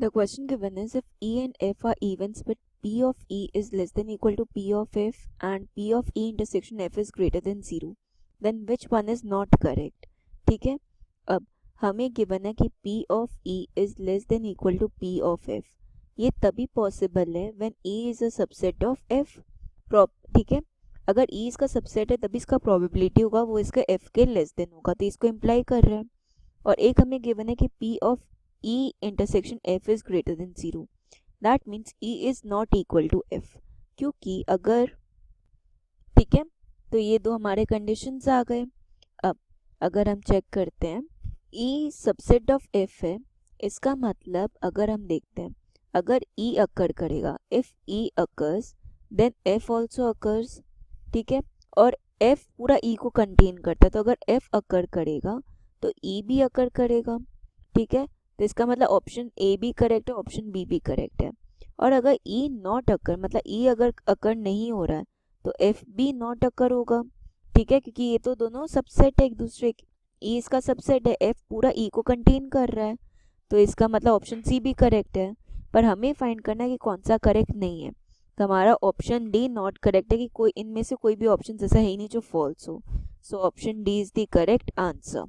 The question given is if E and F are evens but P of E is less than equal to P of F and P of E intersection F is greater than 0, then which one is not correct? ठीक है, अब हमें given है कि P of E is less than equal to P of F. ये तभी possible है when E is a subset of F. ठीक है, अगर E इसका सबसेट है तभी इसका प्रोबेबिलिटी होगा वो इसके F के लेस देन होगा, तो इसको इम्प्लाई कर रहा है. और एक हमें गिवन है कि P of E intersection F is greater than 0. That means E is not equal to F. क्योंकि अगर, ठीक है, तो ये दो हमारे कंडीशंस आ गए. अब अगर हम चेक करते हैं E सबसेट ऑफ F है, इसका मतलब अगर हम देखते हैं अगर E अकर करेगा, if E occurs then F also occurs. ठीक है, और F पूरा E को कंटेन करता है, तो अगर F अकर करेगा तो E भी अकर करेगा. ठीक है, तो इसका मतलब ऑप्शन ए भी करेक्ट है, ऑप्शन बी भी करेक्ट है. और अगर ई नॉट अकर, मतलब ई अगर अकर नहीं हो रहा है तो एफ भी नॉट अकर होगा. ठीक है, क्योंकि ये तो दोनों सबसेट है एक दूसरे के. ई इसका सबसेट है, एफ पूरा ई को कंटेन कर रहा है, तो इसका मतलब ऑप्शन सी भी करेक्ट है. पर हमें फाइंड करना है कि कौन सा करेक्ट नहीं है. तो हमारा ऑप्शन डी नॉट करेक्ट है कि कोई इनमें से कोई भी ऑप्शन ऐसा है ही नहीं जो फॉल्स हो. So option D is the correct answer.